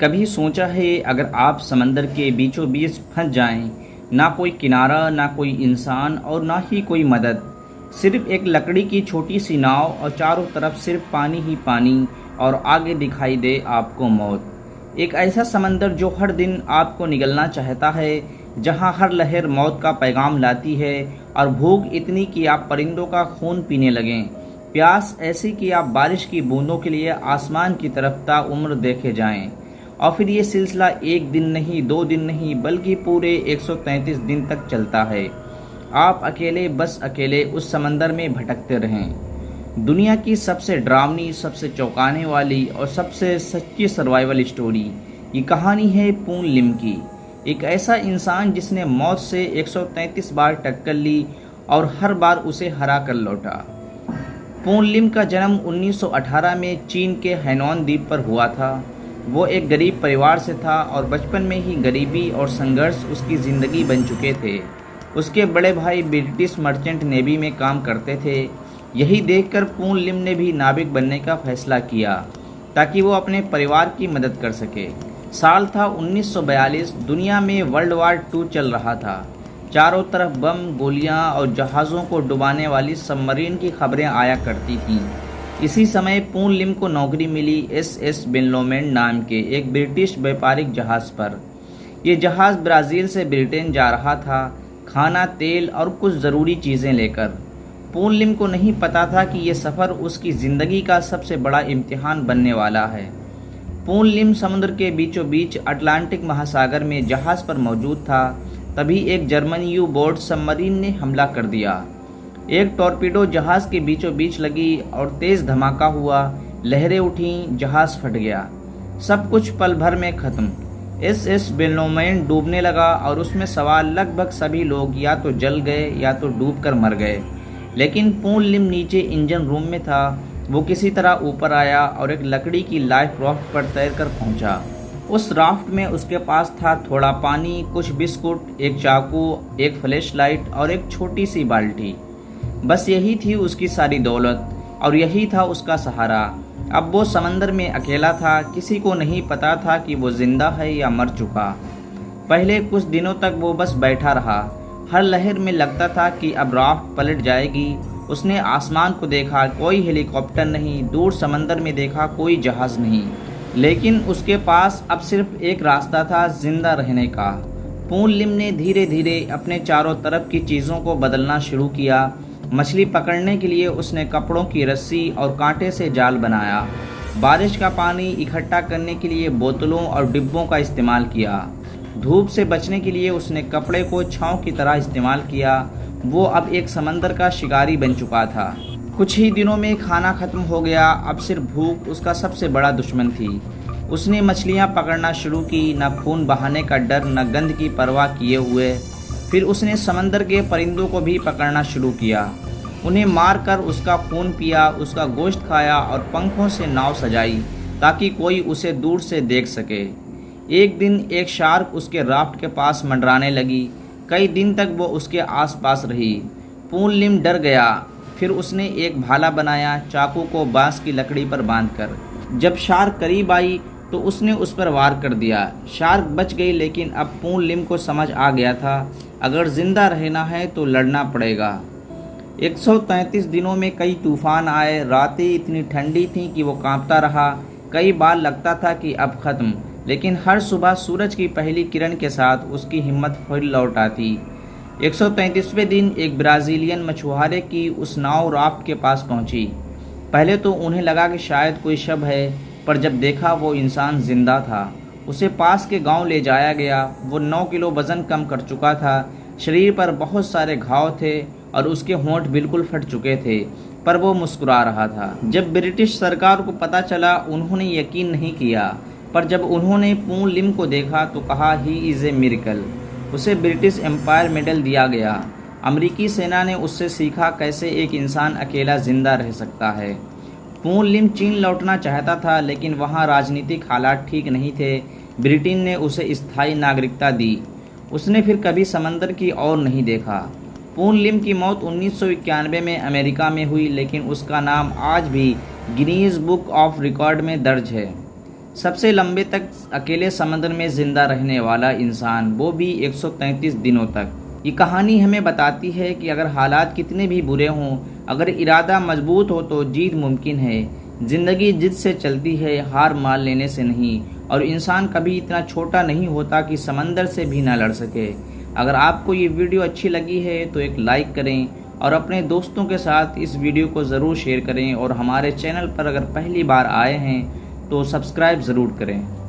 कभी सोचा है अगर आप समंदर के बीचों बीच फंस जाएं, ना कोई किनारा, ना कोई इंसान और ना ही कोई मदद, सिर्फ एक लकड़ी की छोटी सी नाव और चारों तरफ सिर्फ पानी ही पानी और आगे दिखाई दे आपको मौत। एक ऐसा समंदर जो हर दिन आपको निगलना चाहता है, जहां हर लहर मौत का पैगाम लाती है और भूख इतनी कि आप परिंदों का खून पीने लगें, प्यास ऐसी कि आप बारिश की बूंदों के लिए आसमान की तरफ ताउम्र देखे जाएं। और फिर ये सिलसिला एक दिन नहीं, दो दिन नहीं, बल्कि पूरे 133 दिन तक चलता है। आप अकेले, बस अकेले उस समंदर में भटकते रहें। दुनिया की सबसे डरावनी, सबसे चौंकाने वाली और सबसे सच्ची सर्वाइवल स्टोरी, ये कहानी है पून लिम की। एक ऐसा इंसान जिसने मौत से 133 बार टक्कर ली और हर बार उसे हरा कर लौटा। पून लिम का जन्म 1918 में चीन के हैनॉन द्वीप पर हुआ था। वो एक गरीब परिवार से था और बचपन में ही गरीबी और संघर्ष उसकी ज़िंदगी बन चुके थे। उसके बड़े भाई ब्रिटिश मर्चेंट नेवी में काम करते थे। यही देखकर पून लिम ने भी नाविक बनने का फैसला किया ताकि वो अपने परिवार की मदद कर सके। साल था 1942। दुनिया में वर्ल्ड वार 2 चल रहा था। चारों तरफ बम, गोलियां और जहाज़ों को डुबाने वाली सबमरीन की खबरें आया करती थीं। इसी समय पून लिम को नौकरी मिली SS बेनलोमेंट नाम के एक ब्रिटिश व्यापारिक जहाज़ पर। यह जहाज़ ब्राज़ील से ब्रिटेन जा रहा था, खाना, तेल और कुछ ज़रूरी चीज़ें लेकर। पून लिम को नहीं पता था कि यह सफ़र उसकी ज़िंदगी का सबसे बड़ा इम्तिहान बनने वाला है। पून लिम समुद्र के बीचों बीच अटलांटिक महासागर में जहाज़ पर मौजूद था। तभी एक जर्मन U-बोट सबमरीन ने हमला कर दिया। एक टॉर्पीडो जहाज़ के बीचों बीच लगी और तेज़ धमाका हुआ। लहरें उठीं, जहाज़ फट गया। सब कुछ पल भर में ख़त्म। SS बेनलोमेंट डूबने लगा और उसमें सवार लगभग सभी लोग या तो जल गए या तो डूबकर मर गए। लेकिन पून लिम नीचे इंजन रूम में था। वो किसी तरह ऊपर आया और एक लकड़ी की लाइफ राफ्ट पर तैरकर पहुंचा। उस राफ्ट में उसके पास था थोड़ा पानी, कुछ बिस्कुट, एक चाकू, एक फ्लैश लाइट और एक छोटी सी बाल्टी। बस यही थी उसकी सारी दौलत और यही था उसका सहारा। अब वो समंदर में अकेला था। किसी को नहीं पता था कि वो जिंदा है या मर चुका। पहले कुछ दिनों तक वो बस बैठा रहा। हर लहर में लगता था कि अब राफ्ट पलट जाएगी। उसने आसमान को देखा, कोई हेलीकॉप्टर नहीं। दूर समंदर में देखा, कोई जहाज़ नहीं। लेकिन उसके पास अब सिर्फ एक रास्ता था, जिंदा रहने का। पून लिम ने धीरे धीरे अपने चारों तरफ की चीज़ों को बदलना शुरू किया। मछली पकड़ने के लिए उसने कपड़ों की रस्सी और कांटे से जाल बनाया। बारिश का पानी इकट्ठा करने के लिए बोतलों और डिब्बों का इस्तेमाल किया। धूप से बचने के लिए उसने कपड़े को छांव की तरह इस्तेमाल किया। वो अब एक समंदर का शिकारी बन चुका था। कुछ ही दिनों में खाना खत्म हो गया। अब सिर्फ भूख उसका सबसे बड़ा दुश्मन थी। उसने मछलियाँ पकड़ना शुरू की, न खून बहाने का डर, न गंध की परवाह किए हुए। फिर उसने समंदर के परिंदों को भी पकड़ना शुरू किया। उन्हें मारकर उसका खून पिया, उसका गोश्त खाया और पंखों से नाव सजाई ताकि कोई उसे दूर से देख सके। एक दिन एक शार्क उसके राफ्ट के पास मंडराने लगी। कई दिन तक वो उसके आसपास रही। पून लिम डर गया। फिर उसने एक भाला बनाया, चाकू को बांस की लकड़ी पर बांधकर। जब शार्क करीब आई तो उसने उस पर वार कर दिया। शार्क बच गई, लेकिन अब पून लिम को समझ आ गया था, अगर जिंदा रहना है तो लड़ना पड़ेगा। 133 दिनों में कई तूफान आए। रातें इतनी ठंडी थीं कि वो कांपता रहा। कई बार लगता था कि अब खत्म, लेकिन हर सुबह सूरज की पहली किरण के साथ उसकी हिम्मत फिर लौट आती। 133वें दिन एक ब्राज़ीलियन मछुआरे की उस नाव राफ्ट के पास पहुंची। पहले तो उन्हें लगा कि शायद कोई शव है, पर जब देखा वो इंसान जिंदा था। उसे पास के गांव ले जाया गया। वो 9 किलो वज़न कम कर चुका था। शरीर पर बहुत सारे घाव थे और उसके होंठ बिल्कुल फट चुके थे, पर वो मुस्कुरा रहा था। जब ब्रिटिश सरकार को पता चला, उन्होंने यकीन नहीं किया, पर जब उन्होंने पून लिम को देखा तो कहा, ही इज़ ए मिरेकल। उसे ब्रिटिश एम्पायर मेडल दिया गया। अमेरिकी सेना ने उससे सीखा कैसे एक इंसान अकेला जिंदा रह सकता है। पून लिम चीन लौटना चाहता था, लेकिन वहाँ राजनीतिक हालात ठीक नहीं थे। ब्रिटेन ने उसे स्थायी नागरिकता दी। उसने फिर कभी समंदर की ओर नहीं देखा। पून लिम की मौत 1991 में अमेरिका में हुई, लेकिन उसका नाम आज भी गिनीज बुक ऑफ रिकॉर्ड में दर्ज है। सबसे लंबे तक अकेले समंदर में जिंदा रहने वाला इंसान, वो भी 133 दिनों तक। ये कहानी हमें बताती है कि अगर हालात कितने भी बुरे हों, अगर इरादा मजबूत हो तो जीत मुमकिन है। ज़िंदगी जिद से चलती है, हार मान लेने से नहीं। और इंसान कभी इतना छोटा नहीं होता कि समंदर से भी ना लड़ सके। अगर आपको ये वीडियो अच्छी लगी है तो एक लाइक करें और अपने दोस्तों के साथ इस वीडियो को ज़रूर शेयर करें। और हमारे चैनल पर अगर पहली बार आए हैं तो सब्सक्राइब ज़रूर करें।